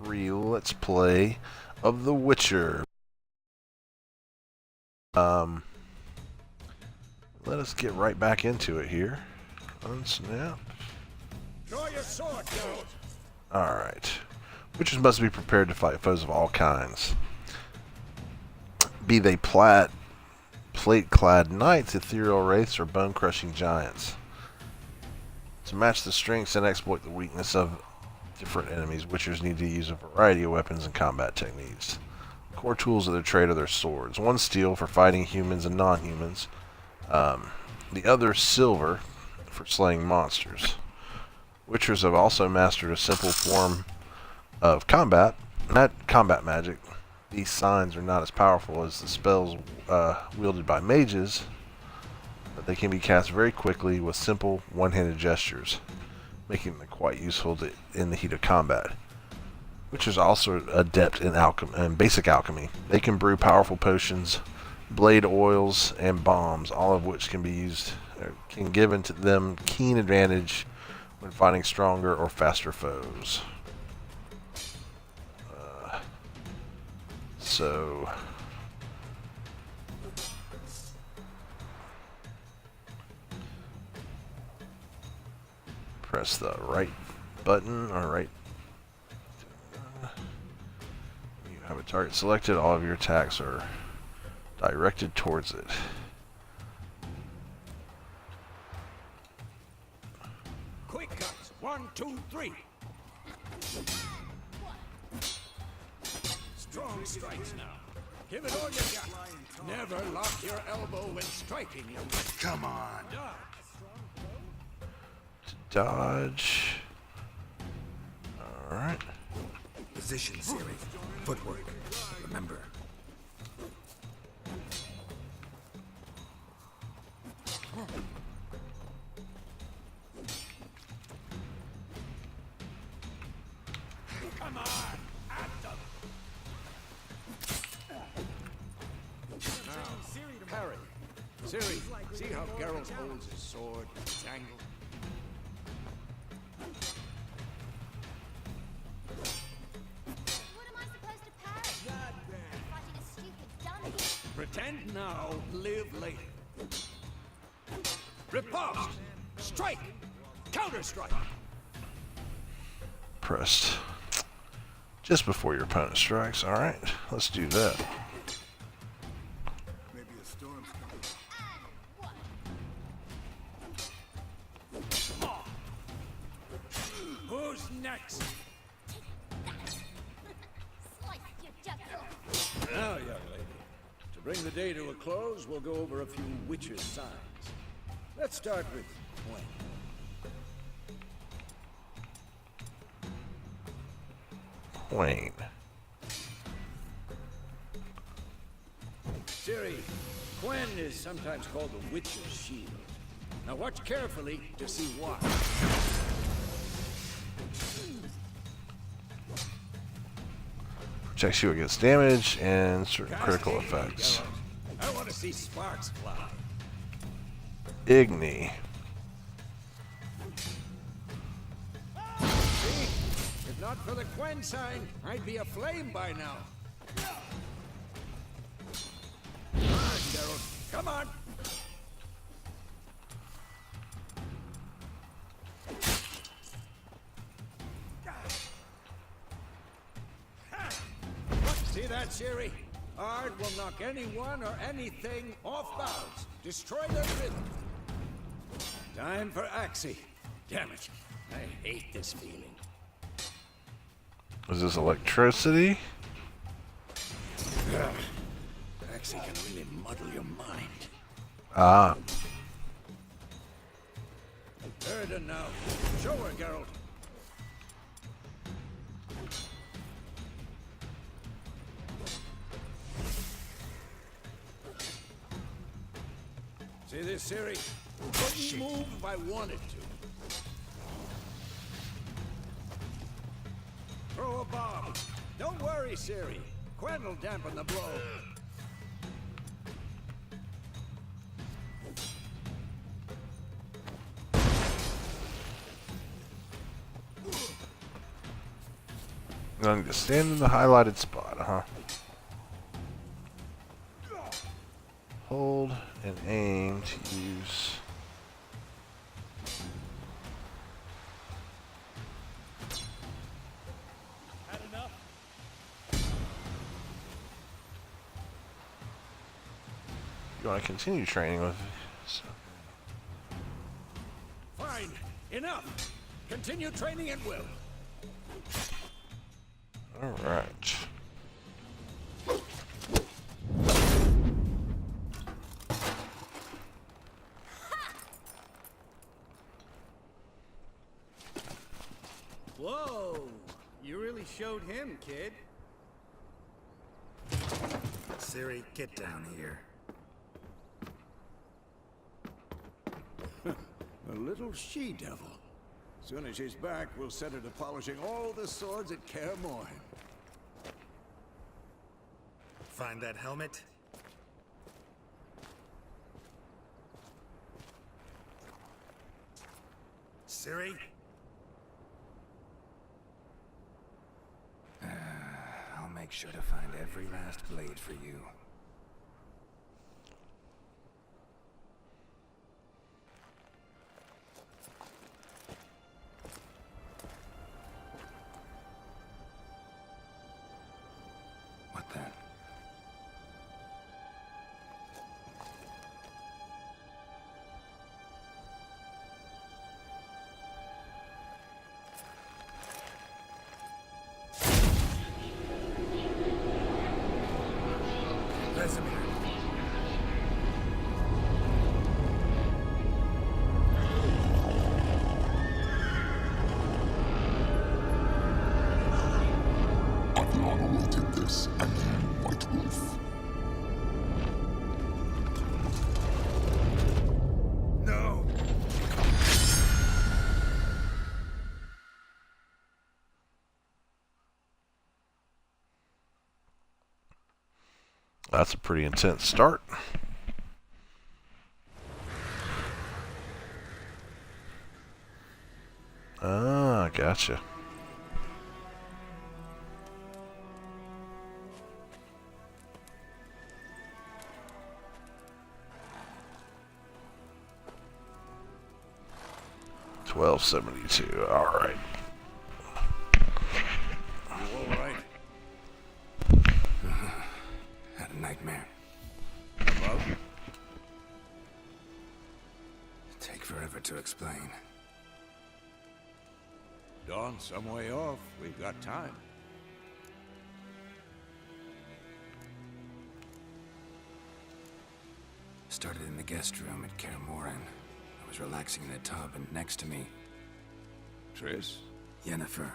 3 Let's Play of The Witcher. Let us get right back into it here. Unsnap. Draw your sword, Geralt. Alright. Witchers must be prepared to fight foes of all kinds. Be they plate-clad knights, ethereal wraiths, or bone-crushing giants. To match the strengths and exploit the weakness of different enemies, Witchers need to use a variety of weapons and combat techniques. The core tools of their trade are their swords. One steel for fighting humans and non-humans. The other silver for slaying monsters. Witchers have also mastered a simple form of combat, not combat magic. These signs are not as powerful as the spells wielded by mages, but they can be cast very quickly with simple one-handed gestures, making them quite useful in the heat of combat. Witchers are also adept in basic alchemy. They can brew powerful potions, blade oils, and bombs, all of which can give to them keen advantage when fighting stronger or faster foes. Press the right button, or right. You have a target selected, all of your attacks are directed towards it. Quick cuts. 1, 2, 3. Strong strikes now. Give it all you got. Never lock your elbow when striking, young man. Come on. Dodge. Alright. Position, Siri. Footwork. Remember. Come on. At them. Now, parry. Siri, see how Geralt holds his sword, its angle? What am I supposed to parry? Fighting a stupid dummy. Pretend now, live later. Riposte! Strike! Counter-strike! Pressed just before your opponent strikes. Alright, let's do that. Maybe a storm's coming. Who's next? Slice your jugular. Now, young lady, to bring the day to a close, we'll go over a few Witcher signs. Let's start with Wayne. Wayne. Ciri, Quen is sometimes called the Witcher's Shield. Now watch carefully to see why. Protects you against damage and certain critical Cast effects. Igni, Geralt. I want to see sparks fly. Igni. See? If not for the Quen sign, I'd be aflame by now. Come on, Geralt. Come on. See that, Ciri? Ard will knock anyone or anything off balance. Destroy their rhythm. Time for Axii. Damn it. I hate this feeling. Is this electricity? Axii can really muddle your mind. Ah. Erden now. Show her, Geralt. See this, Ciri? Couldn't move if I wanted to. Throw a bomb. Don't worry, Ciri. Quen will dampen the blow. I need to stand in the highlighted spot, huh? Hold and aim to use. Had enough? You want to continue training with? So. Fine. Enough. Continue training at will. All right. Whoa! You really showed him, kid. Siri, get down here. A little she-devil. Soon as she's back, we'll set her to polishing all the swords at Kaer Morhen. Find that helmet? Siri? I'll make sure to find every last blade for you. What then? Vesemir. Avion awaited this, and then White Wolf. No! That's a pretty intense start. Ah, gotcha. $12.72. All right. You all right? Had a nightmare. About? Take forever to explain. Dawn's some way off. We've got time. Started in the guest room at Kaer Morhen. I was relaxing in a tub, and next to me, Triss? Yennefer.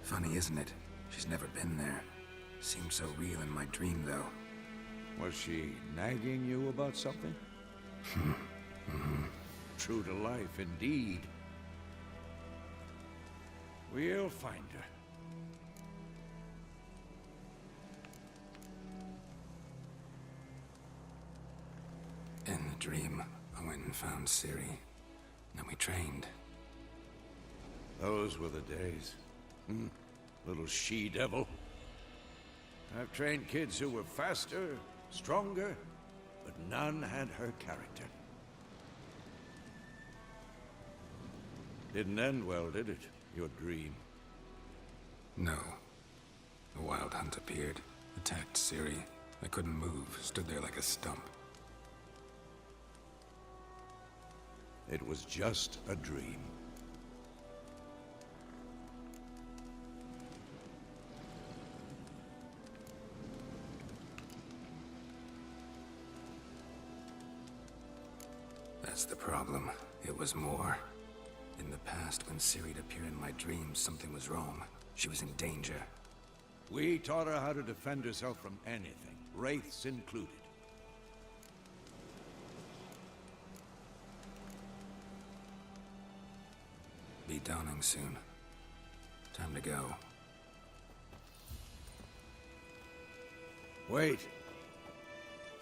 Funny, isn't it? She's never been there. Seemed so real in my dream, though. Was she nagging you about something? True to life, indeed. We'll find her. In the dream, I went and found Ciri. Then we trained. Those were the days. Little she-devil. I've trained kids who were faster, stronger, but none had her character. Didn't end well, did it? Your dream. No. The Wild Hunt appeared, attacked Ciri. I couldn't move, stood there like a stump. It was just a dream. That's the problem. It was more. In the past, when Ciri'd appear in my dreams, something was wrong. She was in danger. We taught her how to defend herself from anything, wraiths included. Be dawning soon. Time to go. Wait.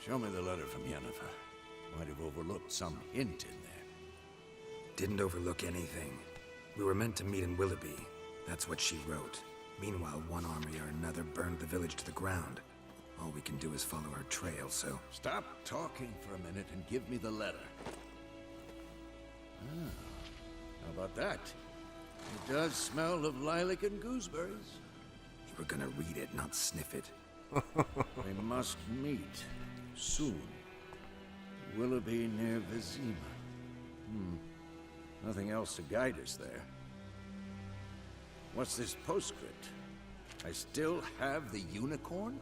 Show me the letter from Yennefer. Might have overlooked some hint in there. Didn't overlook anything. We were meant to meet in Willoughby. That's what she wrote. Meanwhile, one army or another burned the village to the ground. All we can do is follow our trail, so... Stop talking for a minute and give me the letter. How about that? It does smell of lilac and gooseberries. You were gonna read it, not sniff it. We must meet soon. Willoughby near Vizima. Nothing else to guide us there. What's this postscript? I still have the unicorn?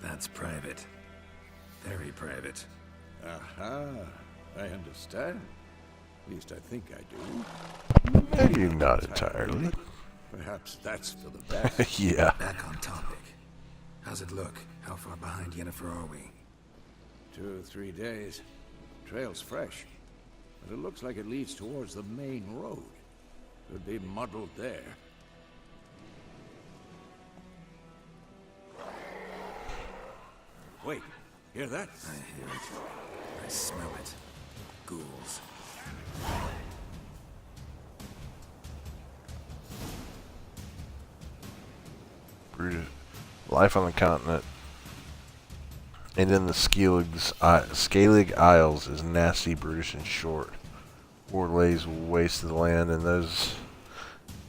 That's private. Very private. Aha, I understand. At least I think I do. Maybe not entirely. Perhaps that's for the best. Yeah. Back on topic. How's it look? How far behind Yennefer are we? 2 or 3 days. Trail's fresh, but it looks like it leads towards the main road. Could be muddled there. Wait, hear that? I hear it. I smell it. Ghouls. Brutish. Life on the continent and in the Scalig Isles is nasty, brutish, and short. War lays waste to the land, and those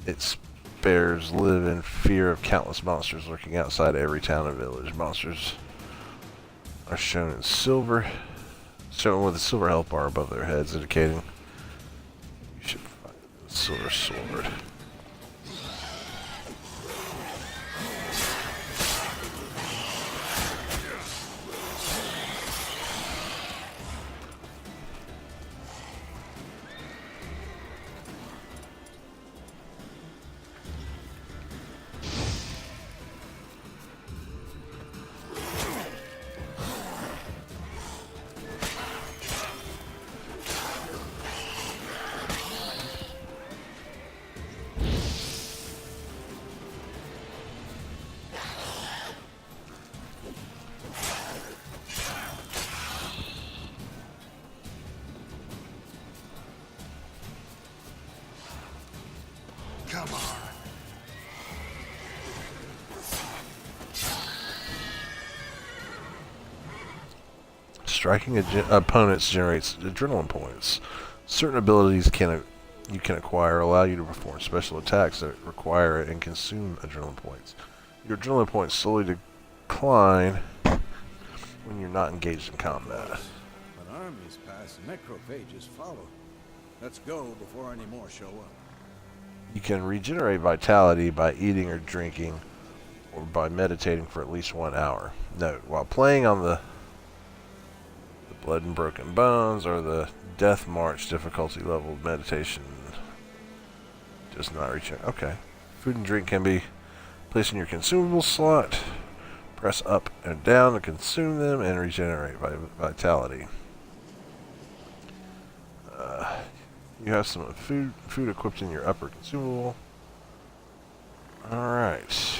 it spares live in fear of countless monsters lurking outside every town and village. Monsters are shown in silver, shown with a silver health bar above their heads, indicating you should find a silver sword. Come on. Striking opponents generates adrenaline points. Certain abilities you can acquire allow you to perform special attacks that require and consume adrenaline points. Your adrenaline points slowly decline when you're not engaged in combat. When armies pass, necrophages follow. Let's go before any more show up. You can regenerate vitality by eating or drinking, or by meditating for at least 1 hour. Note, while playing on the Blood and Broken Bones or the Death March difficulty level, meditation does not reach it. Okay. Food and drink can be placed in your consumable slot. Press up and down to consume them and regenerate vitality. You have some food equipped in your upper consumable. Alright.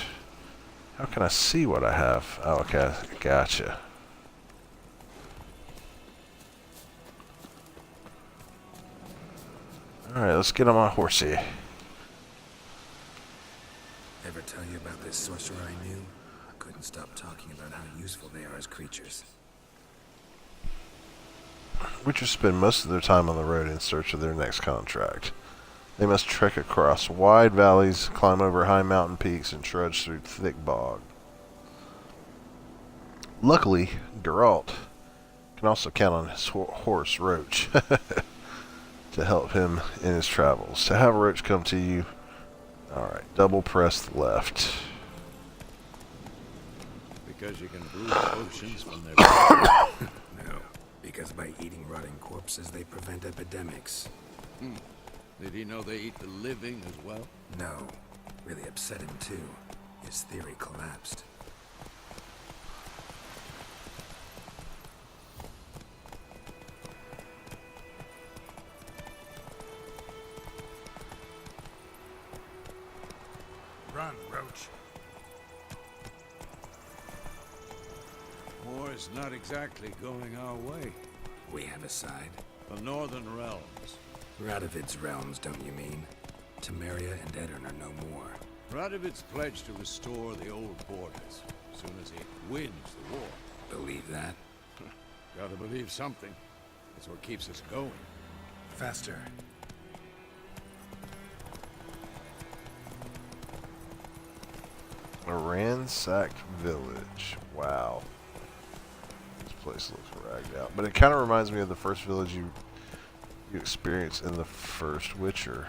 How can I see what I have? Oh, okay. Gotcha. Alright, let's get on my horsey. Ever tell you about this sorcerer I knew? I couldn't stop talking about how useful they are as creatures. Witchers spend most of their time on the road in search of their next contract. They must trek across wide valleys, climb over high mountain peaks, and trudge through thick bog. Luckily, Geralt can also count on his horse, Roach, to help him in his travels. To have Roach come to you, alright, double press left. Because you can brew potions when they're... No, because by eating rotting corpses, they prevent epidemics. Did he know they eat the living as well? No, really upset him too. His theory collapsed. Run, Roach. More war's not exactly going our way. We have a side. The Northern Realms. Radovid's realms, don't you mean? Temeria and Edirn are no more. Radovid's pledged to restore the old borders as soon as he wins the war. Believe that? Gotta believe something. That's what keeps us going. Faster. A ransacked village. Wow. This place looks ragged out. But it kind of reminds me of the first village you experience in the first Witcher.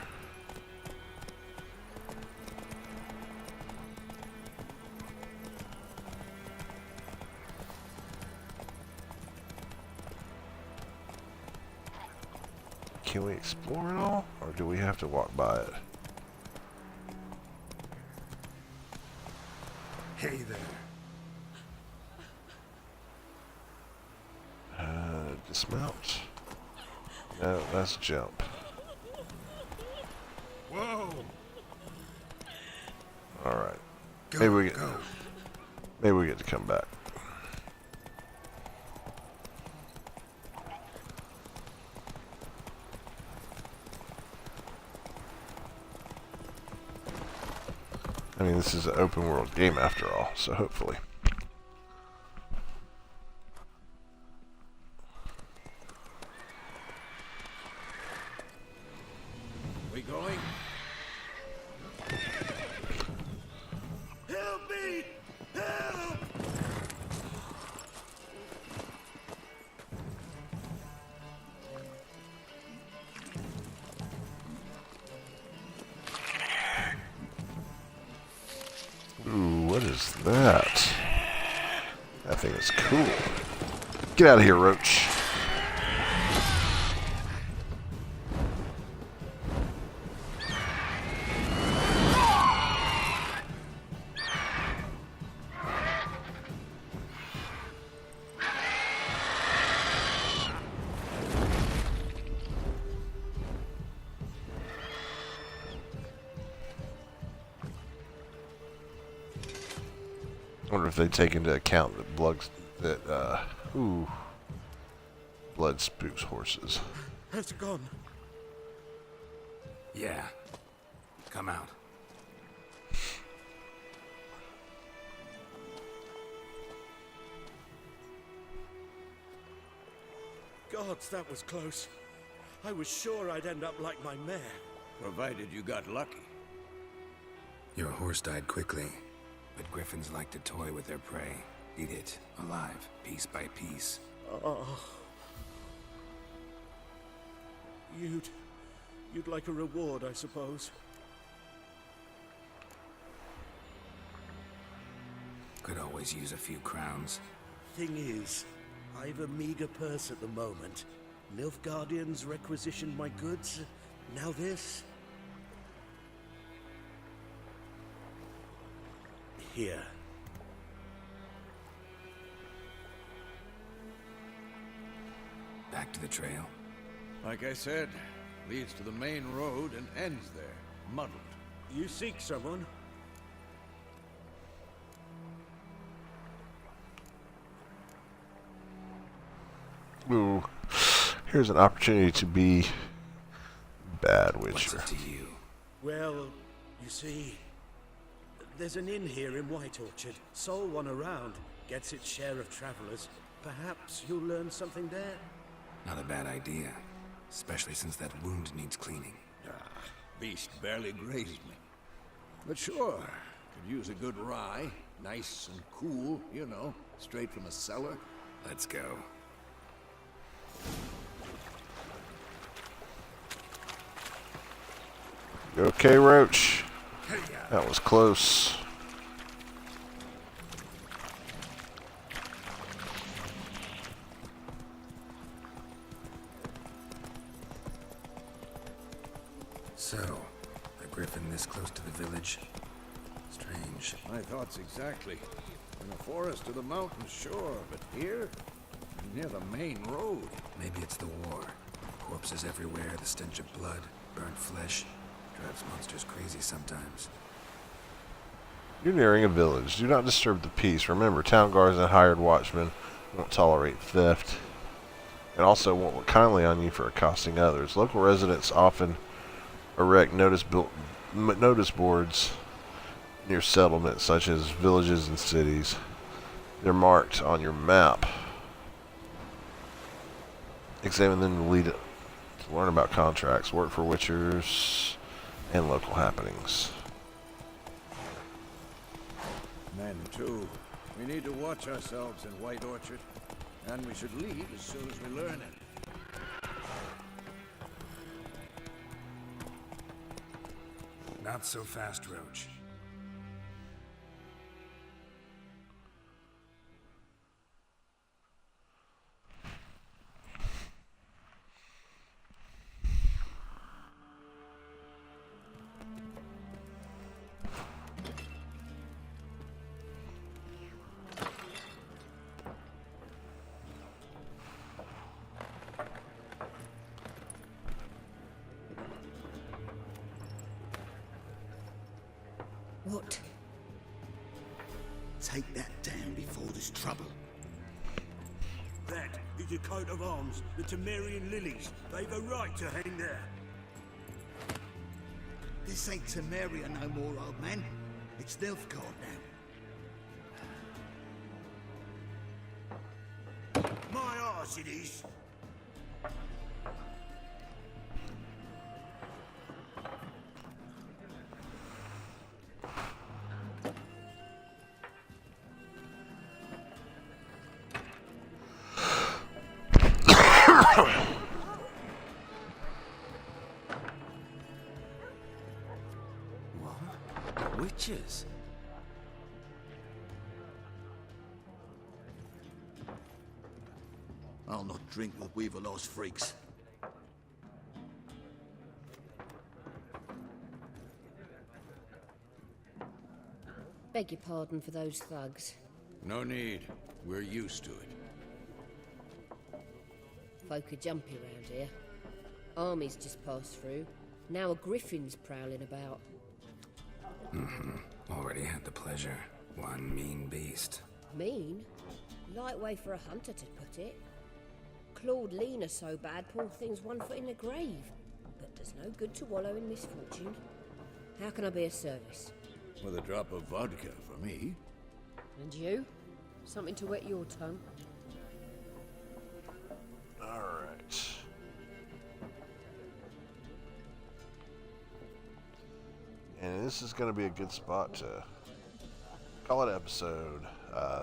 Can we explore it all? Or do we have to walk by it? Hey there. Dismount. No, that's jump. Whoa! Alright. Go, Maybe we get to come back. I mean, this is an open world game after all, so hopefully. We going? Help me! Help! Ooh, what is that? That thing is cool. Get out of here, Roach. I wonder if they take into account that blood spooks horses. Has it gone? Yeah. Come out. Gods, that was close. I was sure I'd end up like my mare. Provided you got lucky. Your horse died quickly, but griffins like to toy with their prey. Eat it, alive, piece by piece. Oh. You'd like a reward, I suppose. Could always use a few crowns. Thing is, I've a meager purse at the moment. Nilfgaardians requisitioned my goods. Now this. Here. Back to the trail. Like I said, leads to the main road and ends there, muddled. You seek someone? Ooh, here's an opportunity to be bad What's Witcher. it to you? Well, you see, there's an inn here in White Orchard. Sole one around. Gets its share of travelers. Perhaps you'll learn something there. Not a bad idea. Especially since that wound needs cleaning. Beast barely grazed me. But sure, could use a good rye. Nice and cool, you know, straight from a cellar. Let's go. You okay, Roach? That was close. So, a griffin this close to the village? Strange. My thoughts exactly. In the forest or the mountains, sure, but here? Near the main road. Maybe it's the war. Corpses everywhere, the stench of blood, burnt flesh. Drives monsters crazy sometimes. You're nearing a village. Do not disturb the peace. Remember, town guards and hired watchmen won't tolerate theft, and also won't look kindly on you for accosting others. Local residents often erect notice boards near settlements, such as villages and cities. They're marked on your map. Examine them to learn about contracts, work for witchers, and local happenings. Men, too. We need to watch ourselves in White Orchard, and we should leave as soon as we learn it. Not so fast, Roach. What? Take that down before there's trouble. That is a coat of arms, the Temerian lilies. They've a right to hang there. This ain't Temeria no more, old man. It's Nilfgaard now. My arse it is. What? Witches? I'll not drink with Weaverlaw's freaks. Beg your pardon for those thugs. No need. We're used to it. Folk are jumpy round here. Armies just passed through. Now a griffin's prowling about. Already had the pleasure. One mean beast. Mean? Light way for a hunter to put it. Clawed Lena so bad, poor thing's 1 foot in the grave. But there's no good to wallow in misfortune. How can I be of service? With a drop of vodka for me. And you? Something to wet your tongue? Alright. And this is going to be a good spot to call it an episode.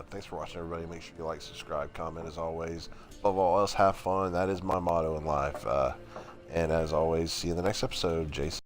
Thanks for watching, everybody. Make sure you like, subscribe, comment as always. Above all else, have fun. That is my motto in life. And as always, see you in the next episode. Jason.